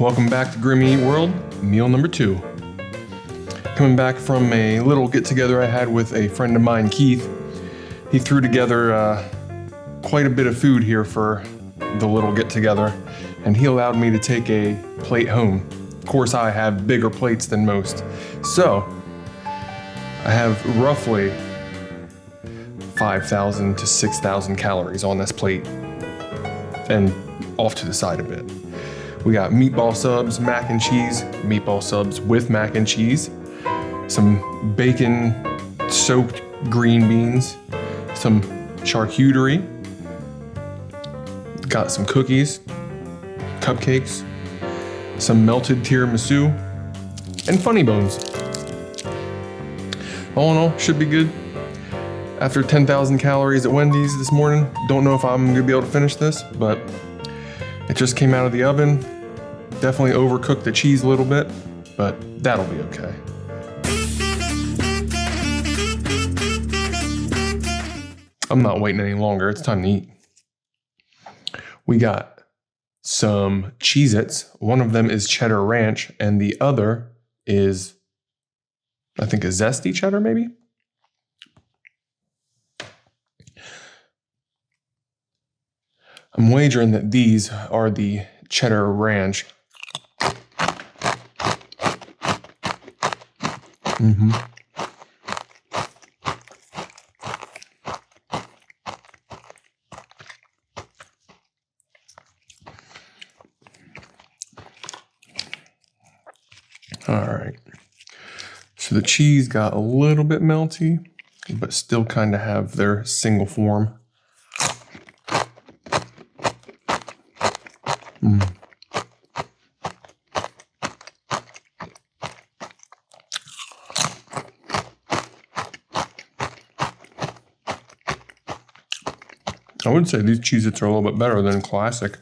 Welcome back to Grimmy Eat World, meal number 2. Coming back from a little get-together I had with a friend of mine, Keith. He threw together quite a bit of food here for the little get-together, and he allowed me to take a plate home. Of course, I have bigger plates than most, so I have roughly 5,000 to 6,000 calories on this plate, and off to the side a bit. We got meatball subs, mac and cheese, meatball subs with mac and cheese, some bacon-soaked green beans, some charcuterie, got some cookies, cupcakes, some melted tiramisu, and funny bones. All in all, should be good. After 10,000 calories at Wendy's this morning, don't know if I'm gonna be able to finish this, but it just came out of the oven. Definitely overcooked the cheese a little bit, but that'll be okay. I'm not waiting any longer. It's time to eat. We got some Cheez-Its. One of them is cheddar ranch, and the other is, I think, a zesty cheddar, maybe? I'm wagering that these are the cheddar ranch. All right. So the cheese got a little bit melty, but still kind of have their single form. I would say these Cheez-Its are a little bit better than classic.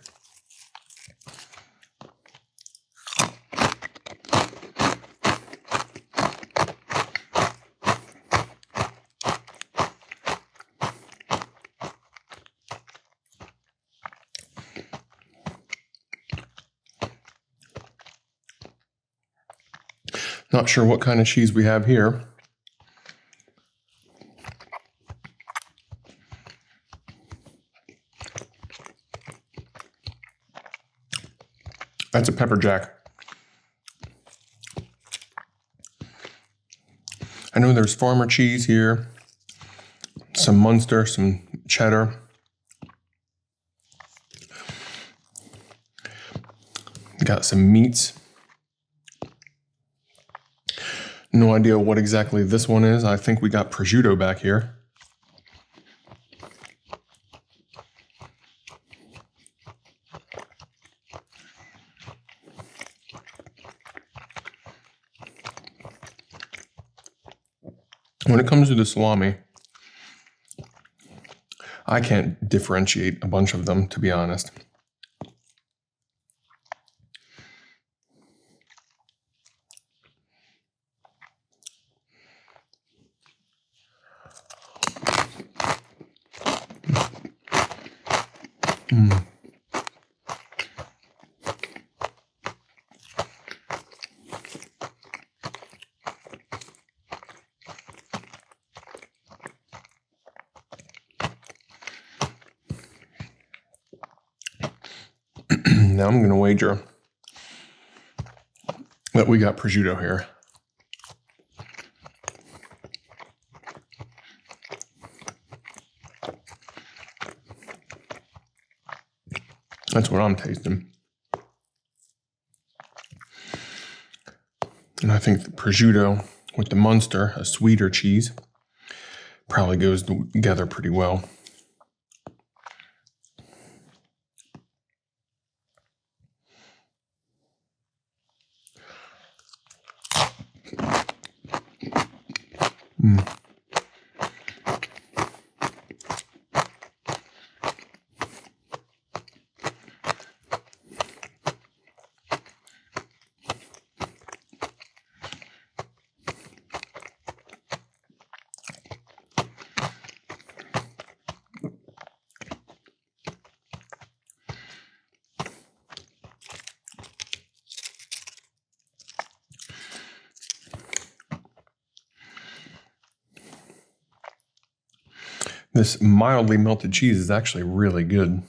Not sure what kind of cheese we have here. That's a pepper jack. I know there's farmer cheese here, some Munster, some cheddar. Got some meats. No idea what exactly this one is. I think we got prosciutto back here. When it comes to the salami, I can't differentiate a bunch of them, to be honest. Now I'm going to wager that we got prosciutto here. That's what I'm tasting. And I think the prosciutto with the Munster, a sweeter cheese, probably goes together pretty well. This mildly melted cheese is actually really good.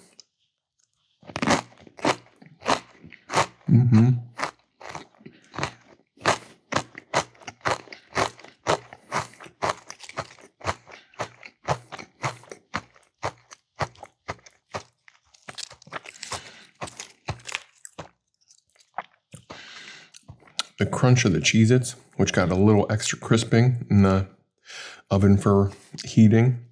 The crunch of the Cheez-Its, which got a little extra crisping in the oven for heating.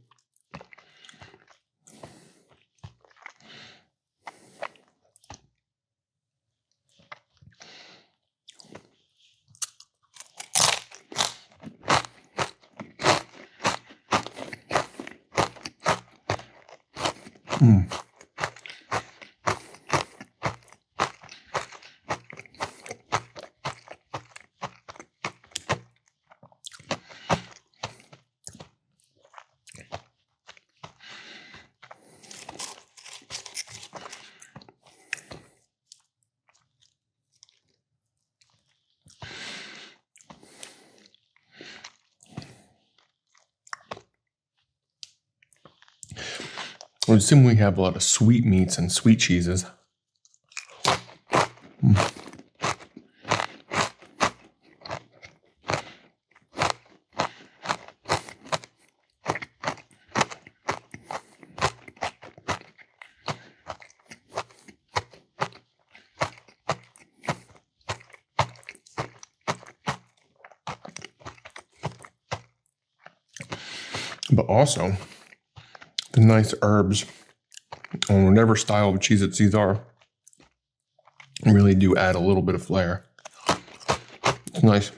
I would assume we have a lot of sweet meats and sweet cheeses. But also, the nice herbs on whatever style of Cheez-Its these are really do add a little bit of flair. It's nice.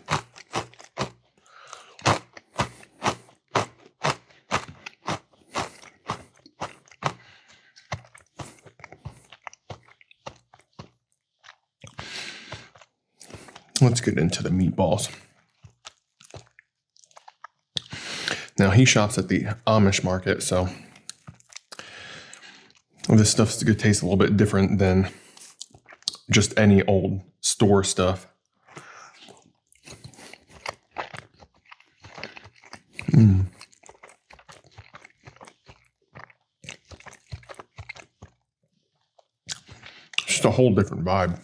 Let's get into the meatballs. Now, he shops at the Amish market, so this stuff's going to taste a little bit different than just any old store stuff. Just a whole different vibe.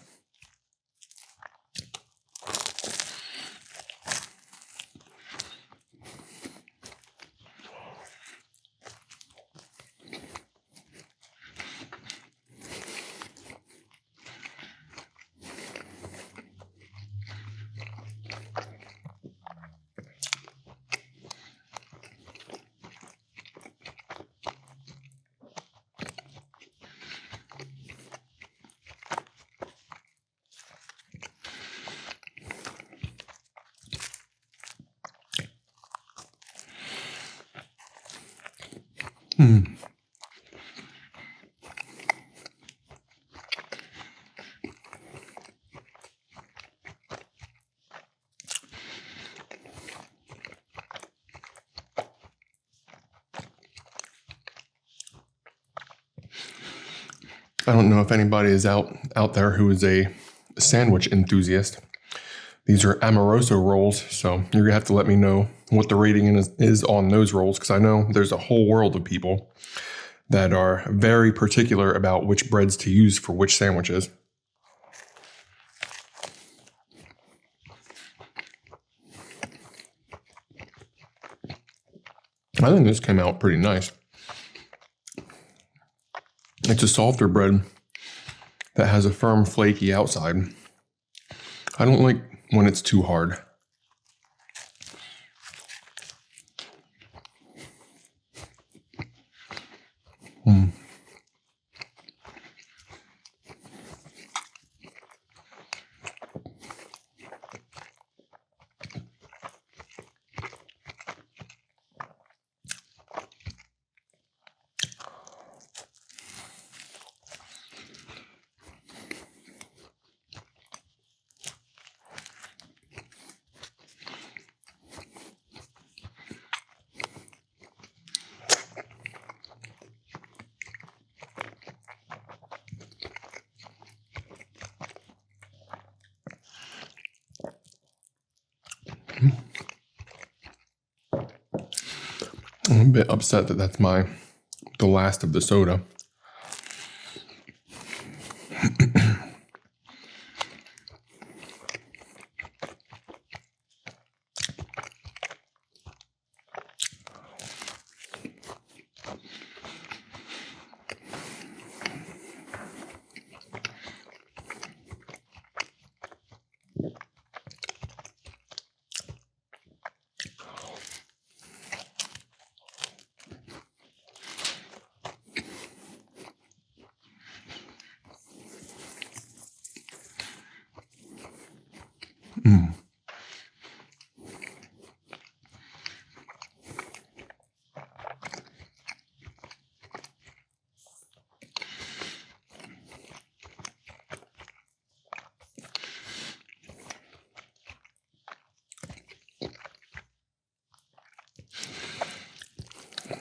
I don't know if anybody is out there who is a sandwich enthusiast. These are Amoroso rolls, so you're gonna have to let me know what the rating is on those rolls, because I know there's a whole world of people that are very particular about which breads to use for which sandwiches. I think this came out pretty nice. It's a softer bread that has a firm, flaky outside. I don't like when it's too hard. I'm a bit upset that that's the last of the soda.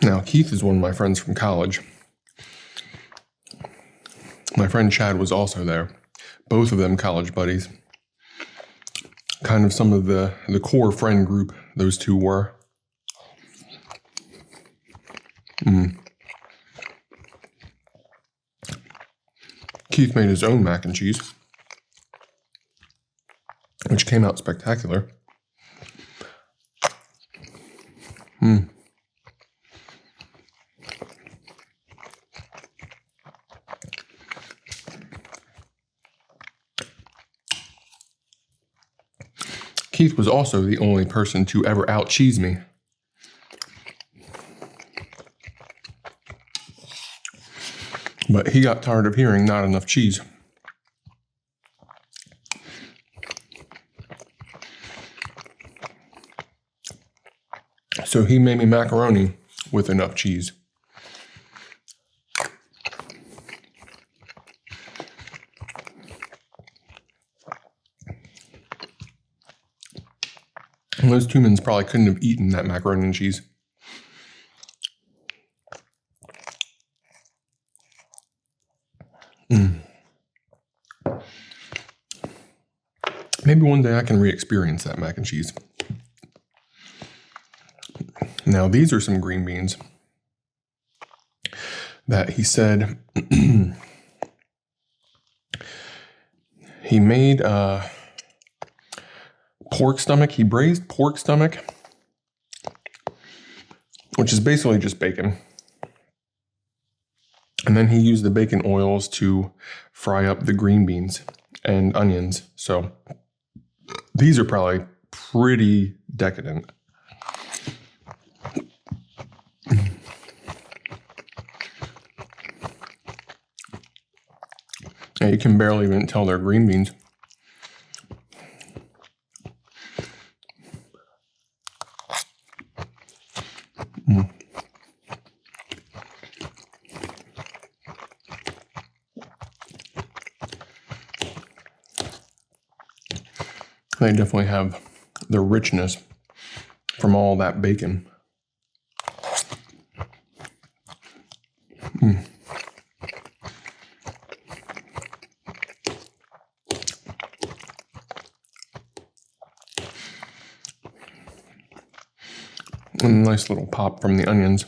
Now, Keith is one of my friends from college. My friend Chad was also there. Both of them college buddies. Kind of some of the core friend group those two were. Keith made his own mac and cheese, which came out spectacular. Keith was also the only person to ever out-cheese me. But he got tired of hearing not enough cheese. So he made me macaroni with enough cheese. And those humans probably couldn't have eaten that macaroni and cheese. Maybe one day I can re-experience that mac and cheese. Now, these are some green beans that he said he made pork stomach. He braised pork stomach, which is basically just bacon. And then he used the bacon oils to fry up the green beans and onions. So these are probably pretty decadent. Yeah, you can barely even tell they're green beans. They definitely have the richness from all that bacon. And a nice little pop from the onions.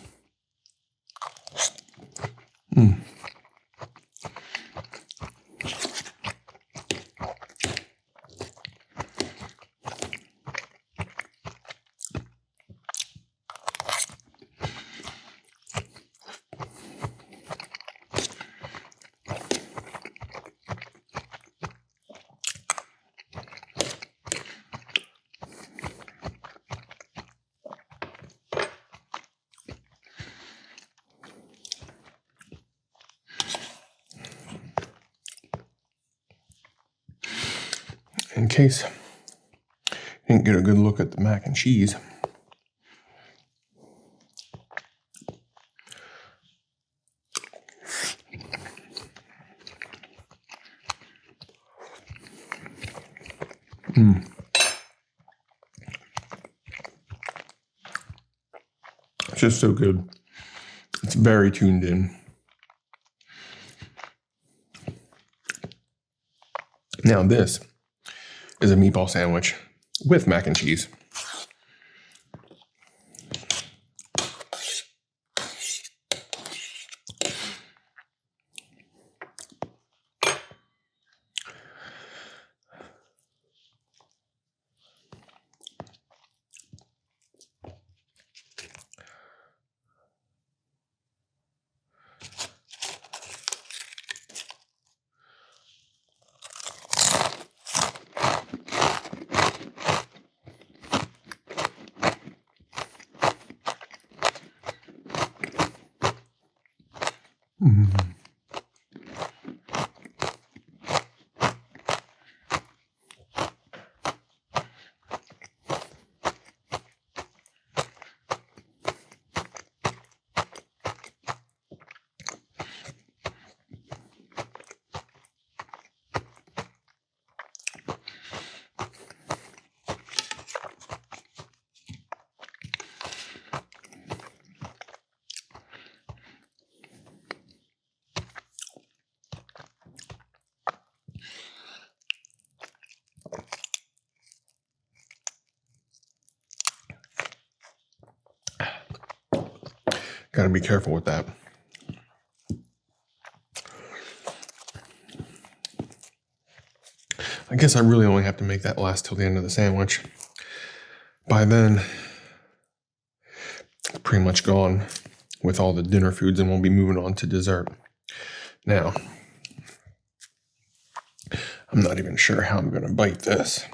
In case you didn't get a good look at the mac and cheese, it's just so good. It's very tuned in. Now this is a meatball sandwich with mac and cheese. Mm. Gotta be careful with that. I guess I really only have to make that last till the end of the sandwich. By then, it's pretty much gone with all the dinner foods, and we'll be moving on to dessert. Now, I'm not even sure how I'm gonna bite this.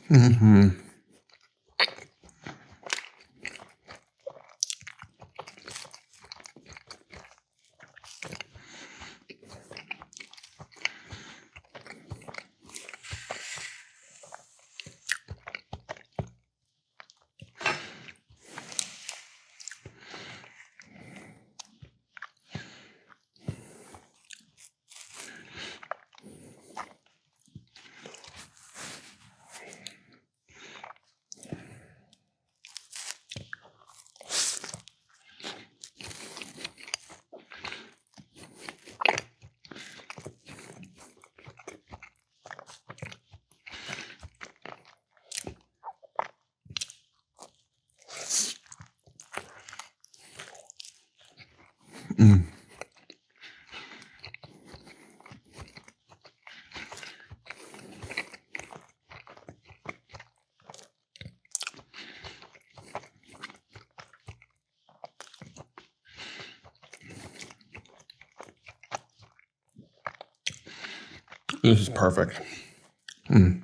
Mm-hmm. Mm. This is perfect. Mm.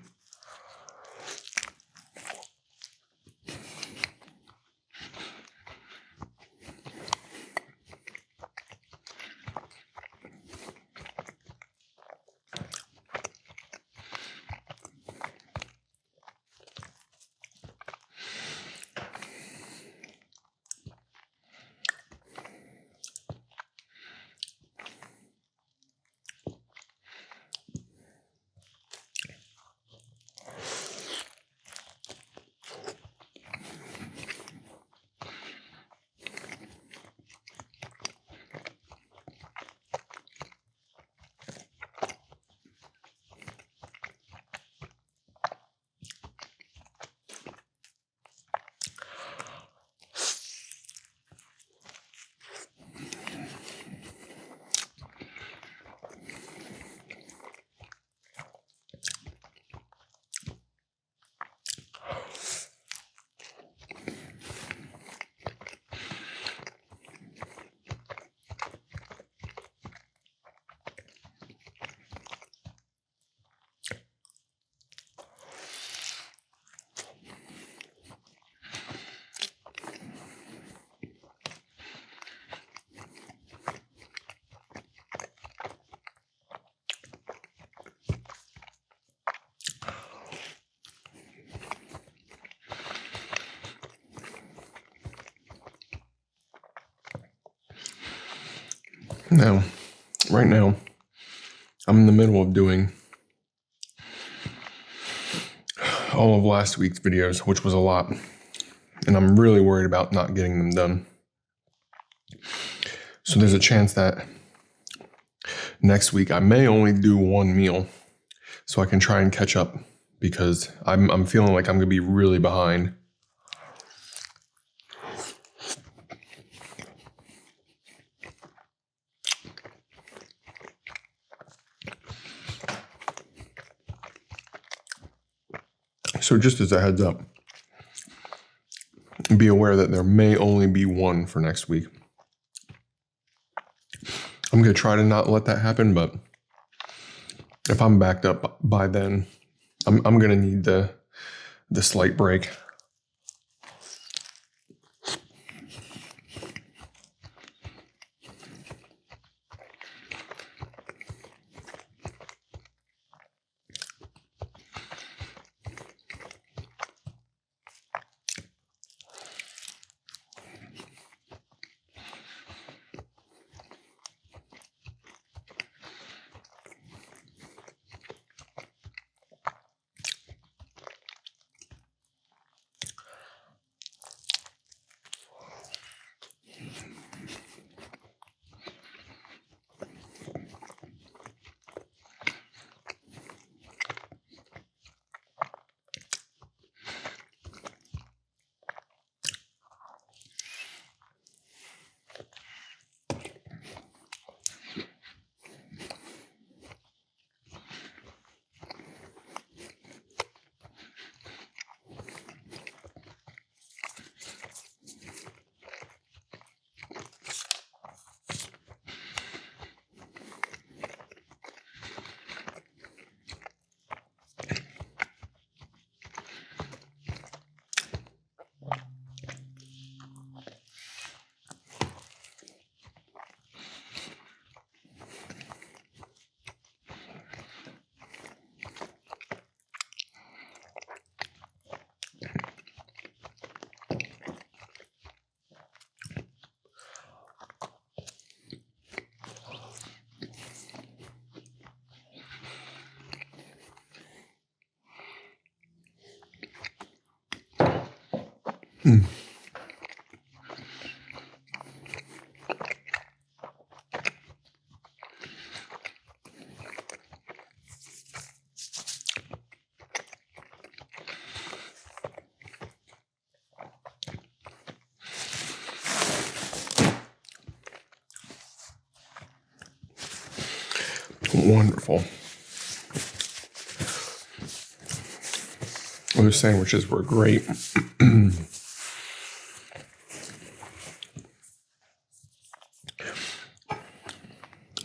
Now, right now, I'm in the middle of doing all of last week's videos, which was a lot, and I'm really worried about not getting them done. So there's a chance that next week I may only do one meal so I can try and catch up, because I'm feeling like I'm gonna be really behind. So just as a heads up, be aware that there may only be one for next week. I'm going to try to not let that happen, but if I'm backed up by then, I'm going to need the slight break. Wonderful. Those sandwiches were great.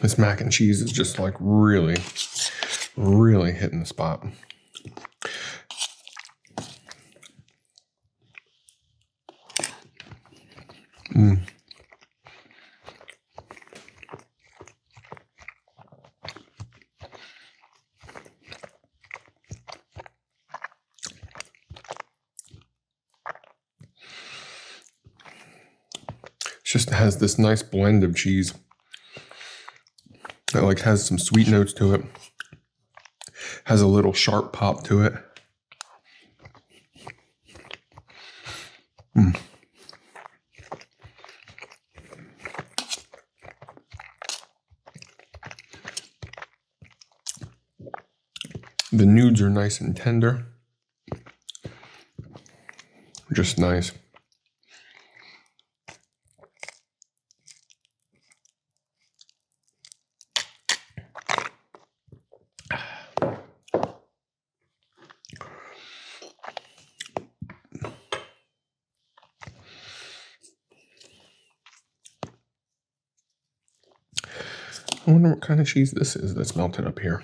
This mac and cheese is just like really, really hitting the spot. It just has this nice blend of cheese that like has some sweet notes to it, has a little sharp pop to it. The nudes are nice and tender. Just nice. I wonder what kind of cheese this is that's melted up here.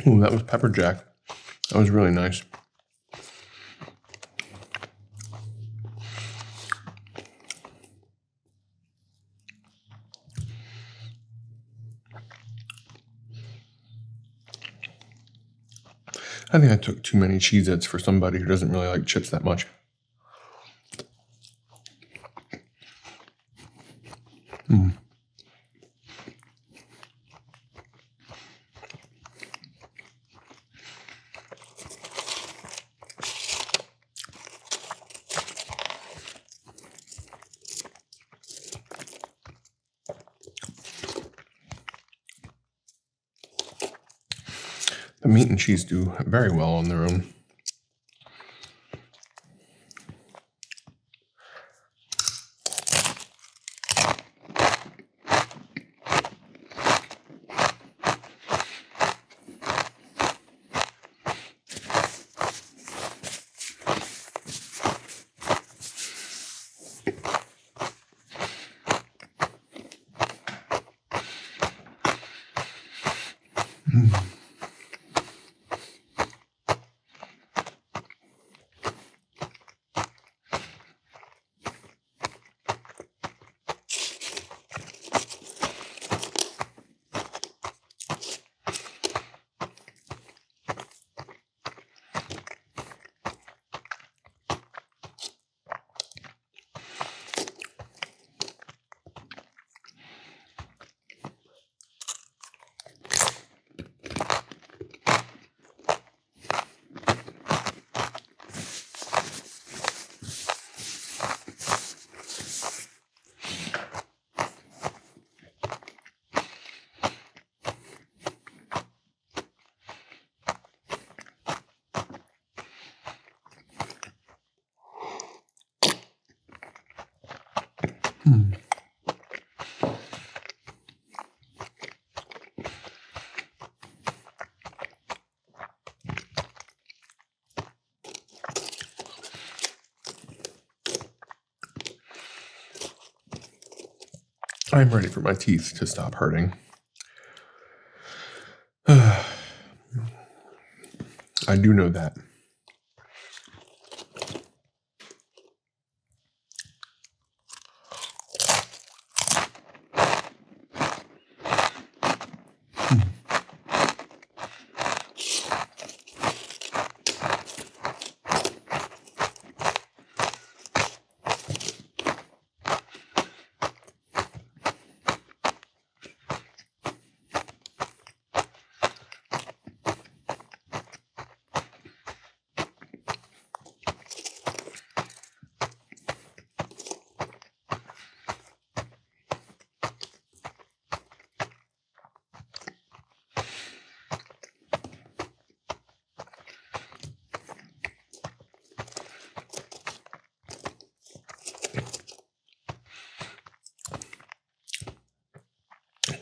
Ooh, that was pepper jack. That was really nice. I think I took too many Cheez-Its for somebody who doesn't really like chips that much. The meat and cheese do very well on their own. I'm ready for my teeth to stop hurting. I do know that.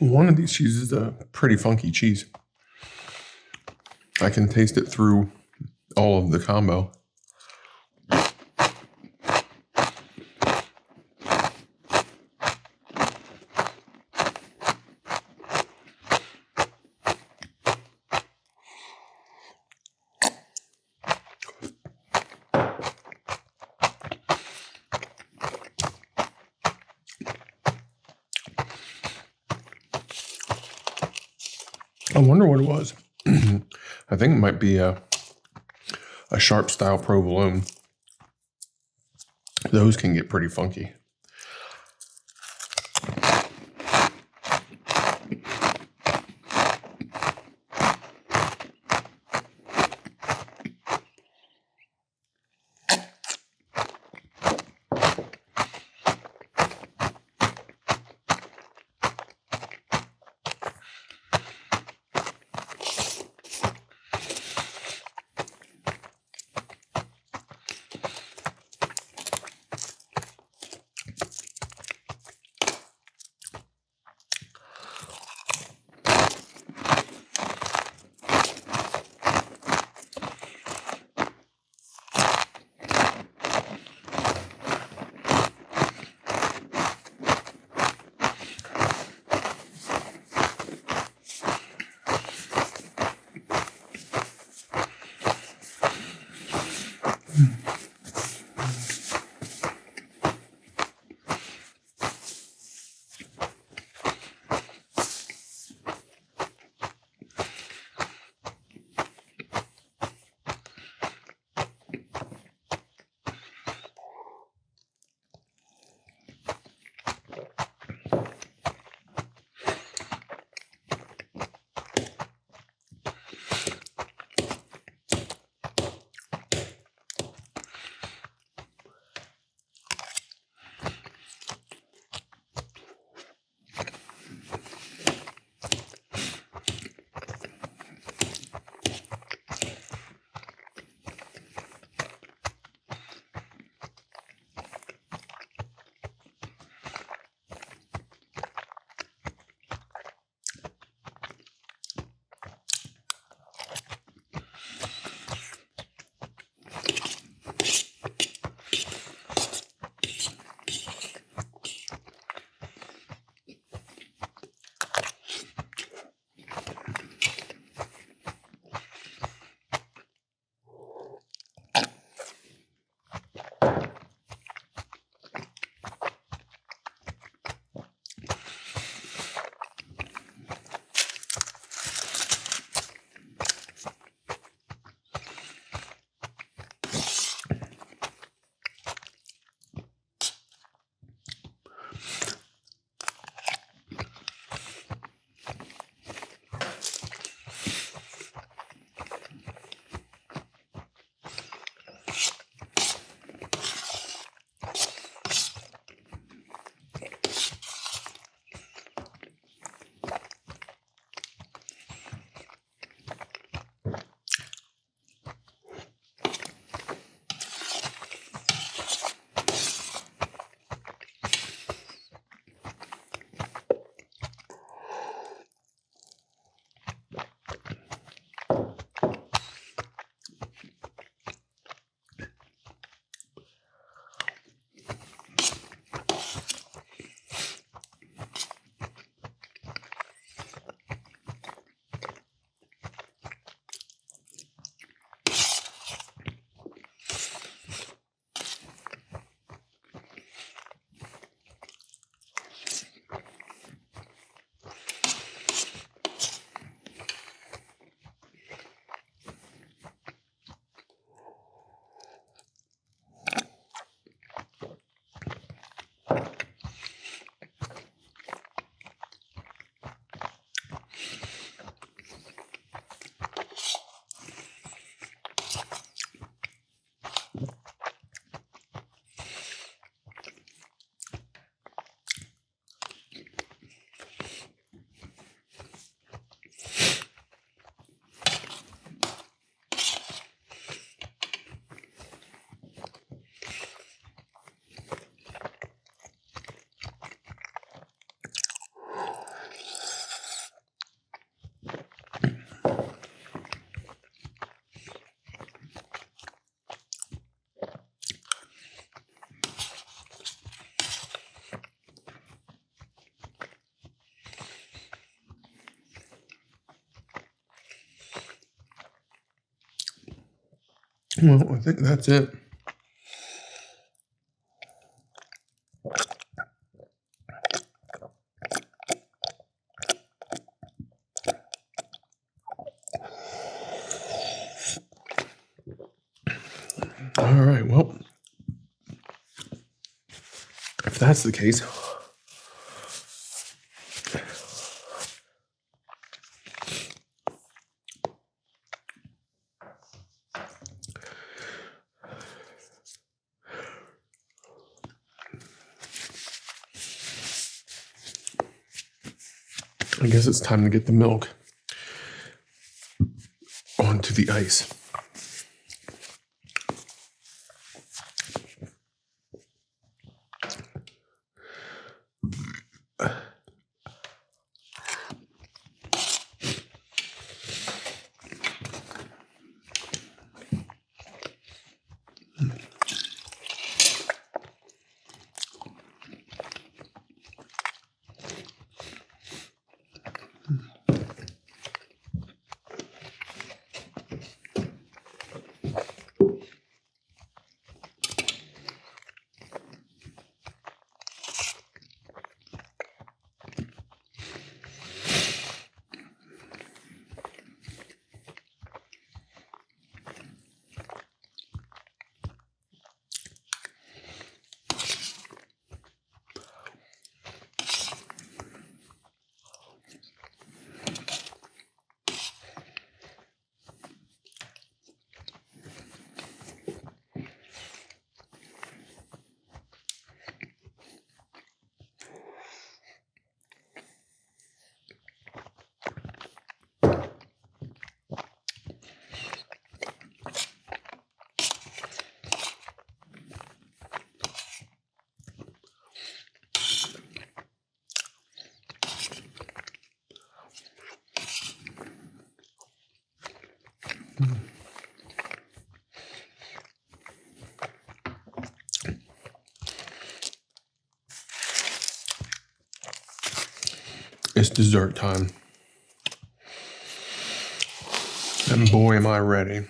One of these cheeses is a pretty funky cheese. I can taste it through all of the combo. I wonder what it was. I think it might be a sharp style provolone. Those can get pretty funky. Well, I think that's it. All right, well, if that's the case, I guess it's time to get the milk onto the ice. It's dessert time. And boy, am I ready.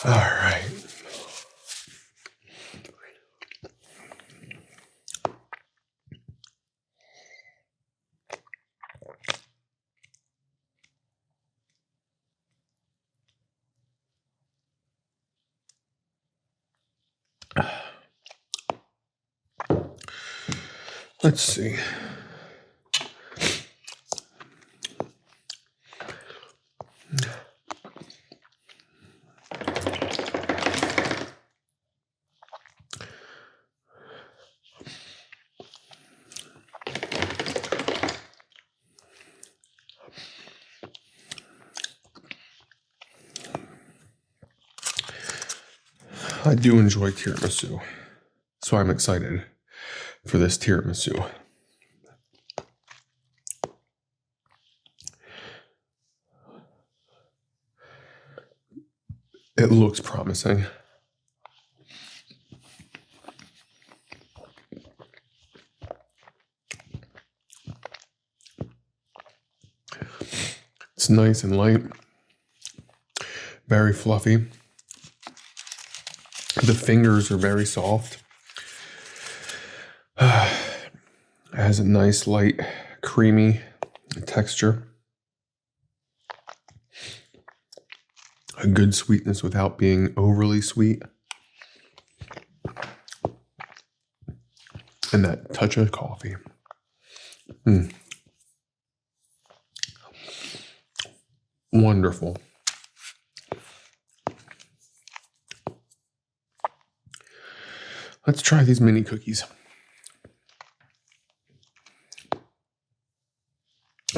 All right. Let's see. I do enjoy tiramisu, so I'm excited for this tiramisu. It looks promising. It's nice and light, very fluffy. The fingers are very soft. It has a nice, light, creamy texture. A good sweetness without being overly sweet. And that touch of coffee. Wonderful. Let's try these mini cookies.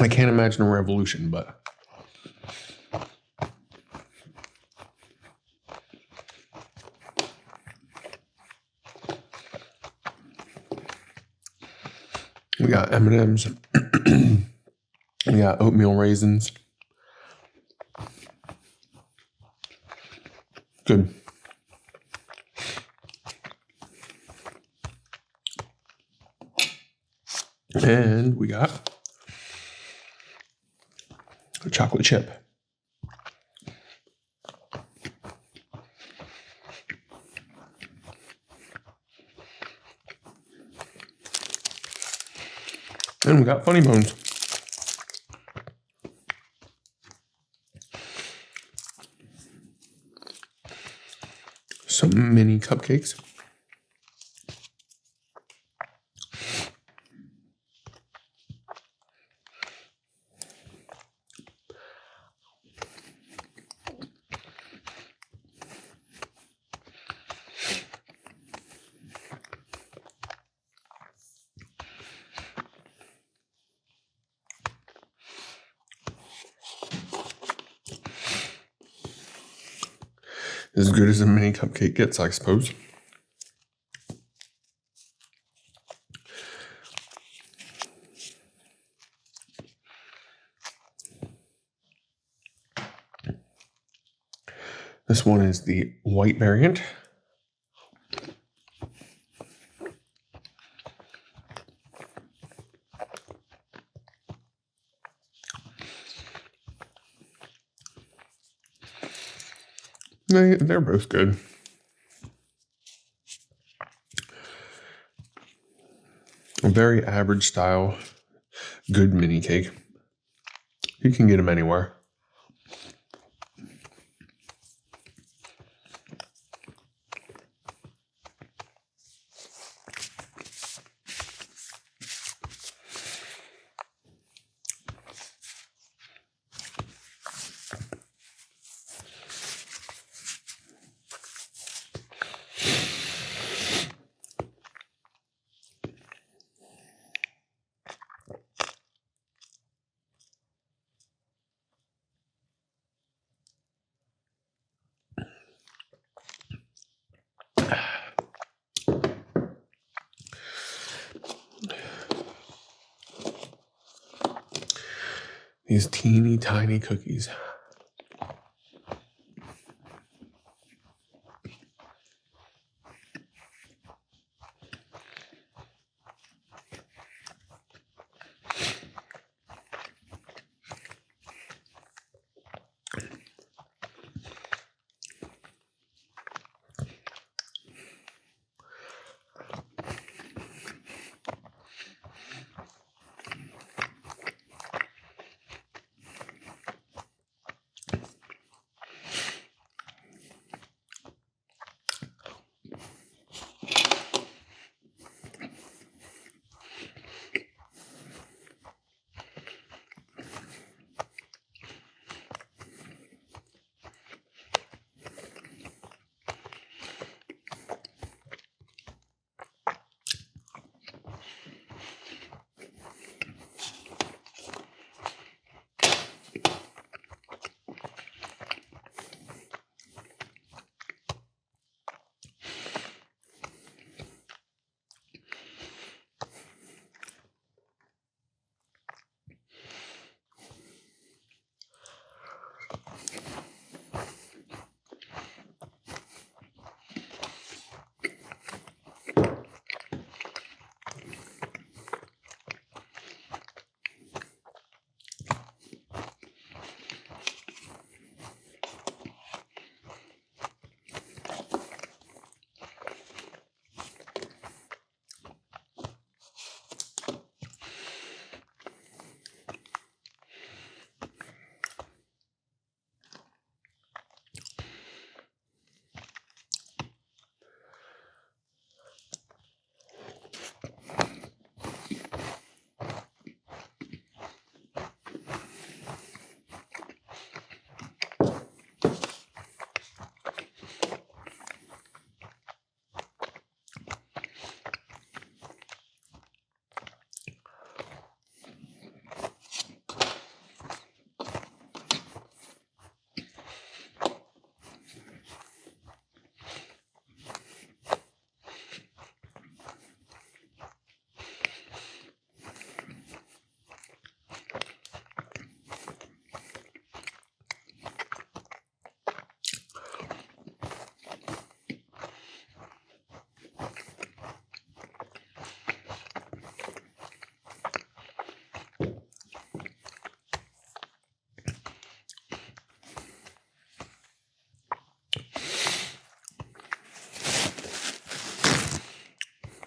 I can't imagine a revolution, but we got M&Ms. We got oatmeal raisins. Good. And we got a chocolate chip. And we got Funny Bones. Some mini cupcakes. As good as a mini cupcake gets, I suppose. This one is the white variant. They're both good. A very average style, good mini cake. You can get them anywhere. These teeny tiny cookies.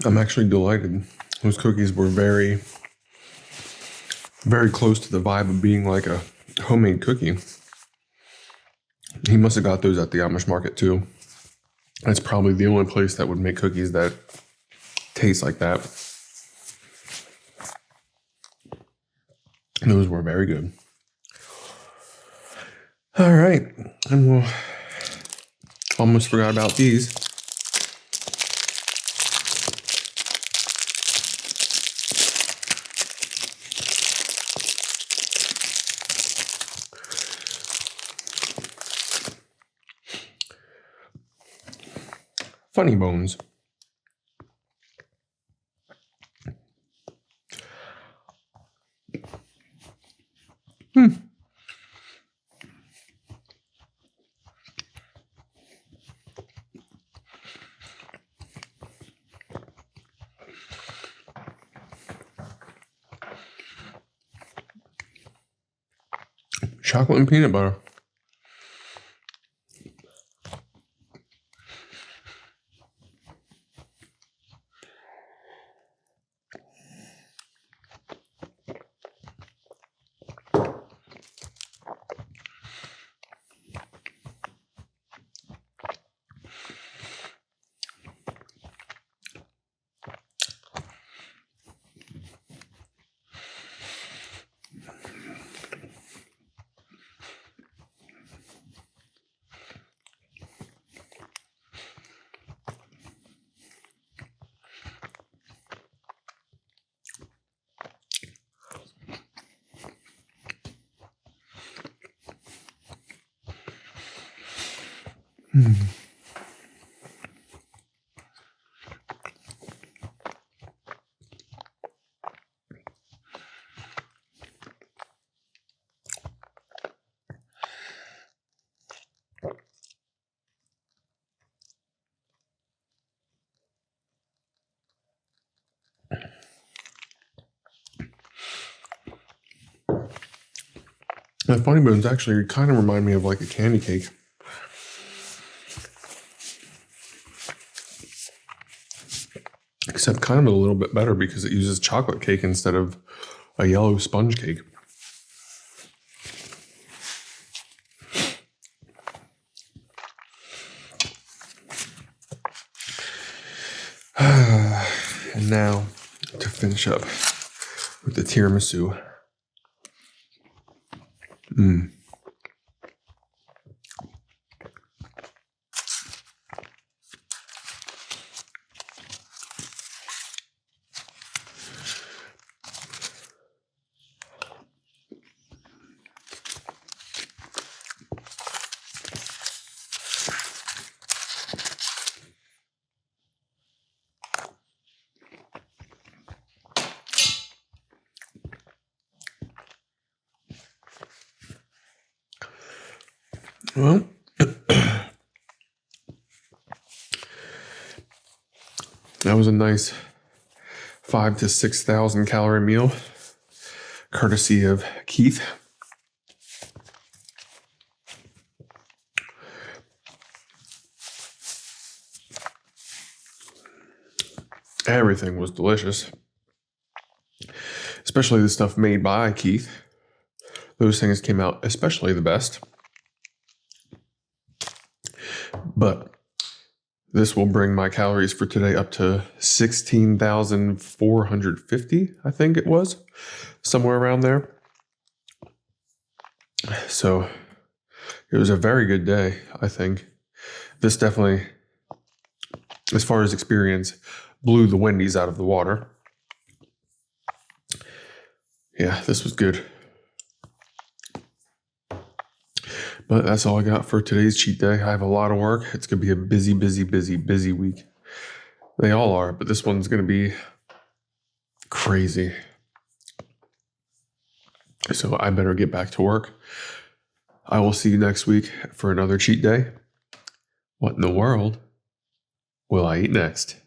I'm actually delighted. Those cookies were very, very close to the vibe of being like a homemade cookie. He must have got those at the Amish market too. That's probably the only place that would make cookies that taste like that. Those were very good. All right, and we'll almost forgot about these. Funny Bones. Chocolate and peanut butter. The Funny Bones actually kind of remind me of like a candy cake. Except kind of a little bit better because it uses chocolate cake instead of a yellow sponge cake. And now to finish up with the tiramisu. Well, that was a nice 5,000 to 6,000 calorie meal, courtesy of Keith. Everything was delicious, especially the stuff made by Keith. Those things came out especially the best. But this will bring my calories for today up to 16,450, I think it was, somewhere around there. So it was a very good day, I think. This definitely, as far as experience, blew the Wendy's out of the water. Yeah, this was good. But that's all I got for today's cheat day. I have a lot of work. It's going to be a busy, busy, busy, busy week. They all are, but this one's going to be crazy. So I better get back to work. I will see you next week for another cheat day. What in the world will I eat next?